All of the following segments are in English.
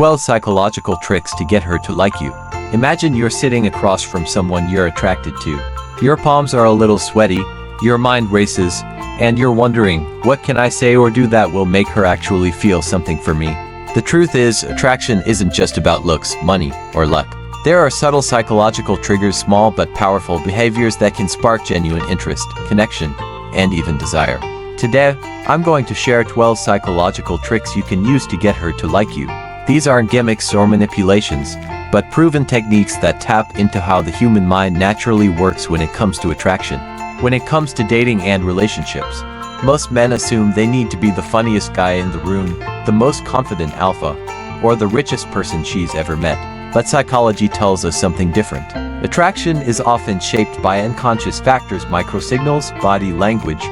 12 psychological tricks to get her to like you. Imagine you're sitting across from someone you're attracted to. Your palms are a little sweaty, your mind races, and you're wondering, what can I say or do that will make her actually feel something for me? The truth is, attraction isn't just about looks, money, or luck. There are subtle psychological triggers, small but powerful behaviors that can spark genuine interest, connection, and even desire. Today, I'm going to share 12 psychological tricks you can use to get her to like you. These aren't gimmicks or manipulations, but proven techniques that tap into how the human mind naturally works when it comes to attraction. When it comes to dating and relationships, most men assume they need to be the funniest guy in the room, the most confident alpha, or the richest person she's ever met. But psychology tells us something different. Attraction is often shaped by unconscious factors, microsignals, body language,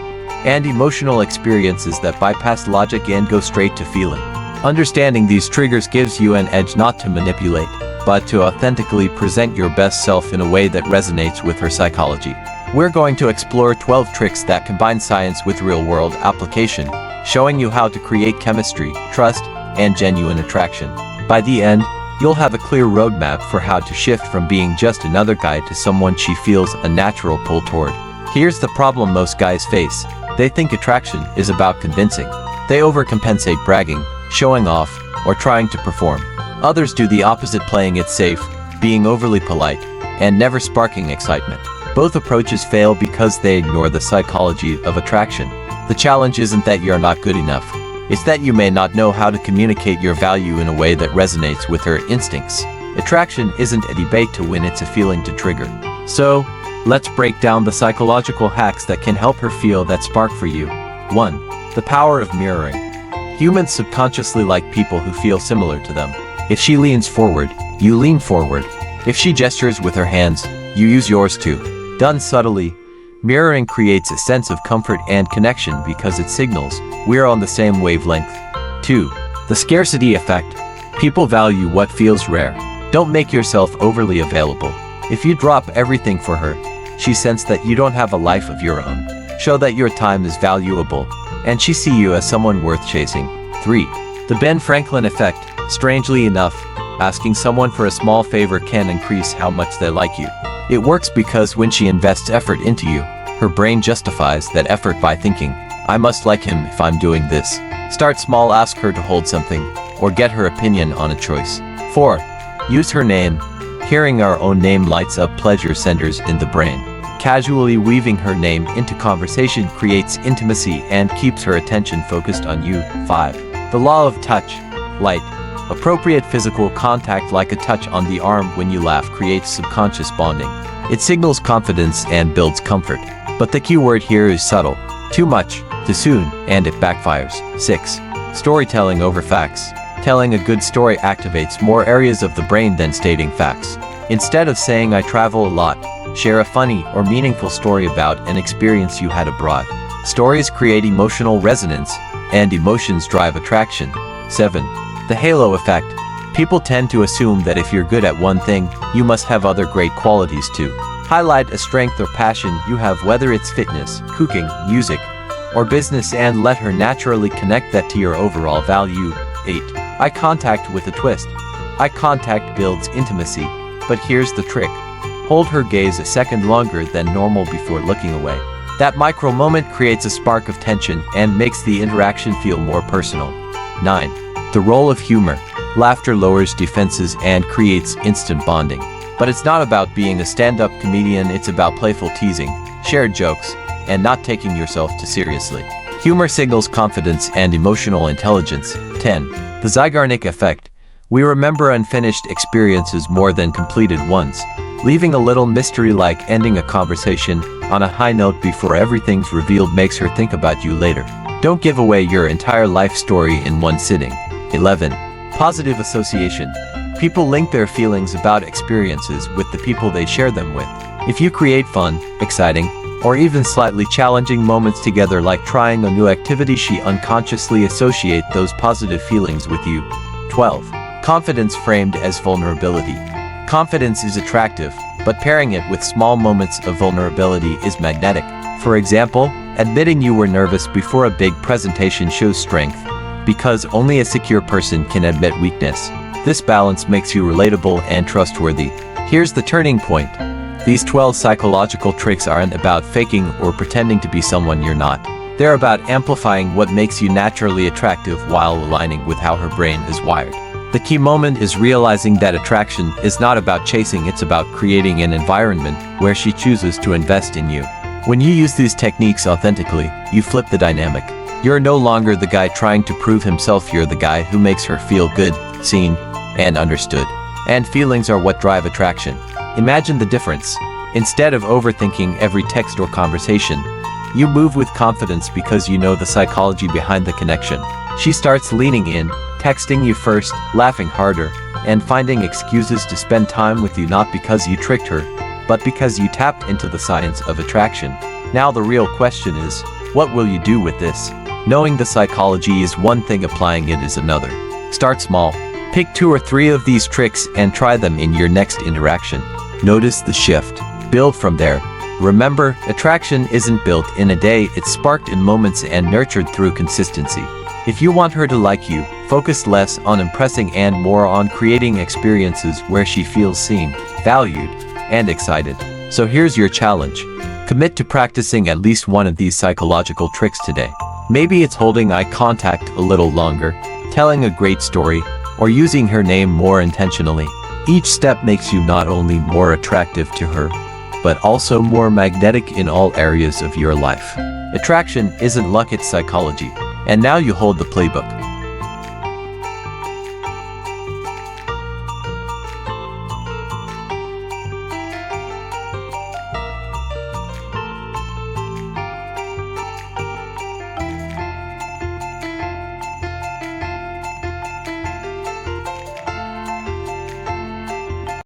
and emotional experiences that bypass logic and go straight to feeling. Understanding these triggers gives you an edge, not to manipulate, but to authentically present your best self in a way that resonates with her psychology. We're going to explore 12 tricks that combine science with real-world application, showing you how to create chemistry, trust, and genuine attraction. By the end, you'll have a clear roadmap for how to shift from being just another guy to someone she feels a natural pull toward. Here's the problem most guys face. They think attraction is about convincing. They overcompensate, bragging, showing off, or trying to perform. Others do the opposite, playing it safe, being overly polite, and never sparking excitement. Both approaches fail because they ignore the psychology of attraction. The challenge isn't that you're not good enough. It's that you may not know how to communicate your value in a way that resonates with her instincts. Attraction isn't a debate to win, it's a feeling to trigger. So, let's break down the psychological hacks that can help her feel that spark for you. 1. The power of mirroring. Humans subconsciously like people who feel similar to them. If she leans forward, you lean forward. If she gestures with her hands, you use yours too. Done subtly, mirroring creates a sense of comfort and connection because it signals we're on the same wavelength. 2. The scarcity effect. People value what feels rare. Don't make yourself overly available. If you drop everything for her, she senses that you don't have a life of your own. Show that your time is valuable, and she sees you as someone worth chasing. 3. The Ben Franklin effect. Strangely enough, asking someone for a small favor can increase how much they like you. It works because when she invests effort into you, her brain justifies that effort by thinking, I must like him if I'm doing this. Start small, ask her to hold something, or get her opinion on a choice. 4. Use her name. Hearing our own name lights up pleasure centers in the brain. Casually weaving her name into conversation creates intimacy and keeps her attention focused on you. 5. The law of touch. Light. Appropriate physical contact, like a touch on the arm when you laugh, creates subconscious bonding. It signals confidence and builds comfort. But the key word here is subtle. Too much, too soon, and it backfires. 6. Storytelling over facts. Telling a good story activates more areas of the brain than stating facts. Instead of saying I travel a lot, share a funny or meaningful story about an experience you had abroad. Stories create emotional resonance, and emotions drive attraction. 7. The halo effect. People tend to assume that if you're good at one thing, you must have other great qualities too. Highlight a strength or passion you have, whether it's fitness, cooking, music, or business, and let her naturally connect that to your overall value. 8. Eye contact with a twist. Eye contact builds intimacy, but here's the trick. Hold her gaze a second longer than normal before looking away. That micro moment creates a spark of tension and makes the interaction feel more personal. 9. The role of humor. Laughter lowers defenses and creates instant bonding. But it's not about being a stand-up comedian, it's about playful teasing, shared jokes, and not taking yourself too seriously. Humor signals confidence and emotional intelligence. 10. The Zeigarnik effect. We remember unfinished experiences more than completed ones. Leaving a little mystery, like ending a conversation on a high note before everything's revealed, makes her think about you later. Don't give away your entire life story in one sitting. 11. Positive association. People link their feelings about experiences with the people they share them with. If you create fun, exciting, or even slightly challenging moments together, like trying a new activity, she unconsciously associates those positive feelings with you. 12. Confidence framed as vulnerability. Confidence is attractive, but pairing it with small moments of vulnerability is magnetic. For example, admitting you were nervous before a big presentation shows strength, because only a secure person can admit weakness. This balance makes you relatable and trustworthy. Here's the turning point. These 12 psychological tricks aren't about faking or pretending to be someone you're not. They're about amplifying what makes you naturally attractive while aligning with how her brain is wired. The key moment is realizing that attraction is not about chasing, it's about creating an environment where she chooses to invest in you. When you use these techniques authentically, you flip the dynamic. You're no longer the guy trying to prove himself, you're the guy who makes her feel good, seen, and understood. And feelings are what drive attraction. Imagine the difference. Instead of overthinking every text or conversation, you move with confidence because you know the psychology behind the connection. She starts leaning in, texting you first, laughing harder, and finding excuses to spend time with you, not because you tricked her, but because you tapped into the science of attraction. Now the real question is, what will you do with this? Knowing the psychology is one thing, applying it is another. Start small. Pick 2 or 3 of these tricks and try them in your next interaction. Notice the shift. Build from there. Remember, attraction isn't built in a day, it's sparked in moments and nurtured through consistency. If you want her to like you, focus less on impressing and more on creating experiences where she feels seen, valued, and excited. So here's your challenge. Commit to practicing at least one of these psychological tricks today. Maybe it's holding eye contact a little longer, telling a great story, or using her name more intentionally. Each step makes you not only more attractive to her, but also more magnetic in all areas of your life. Attraction isn't luck, it's psychology. And now you hold the playbook.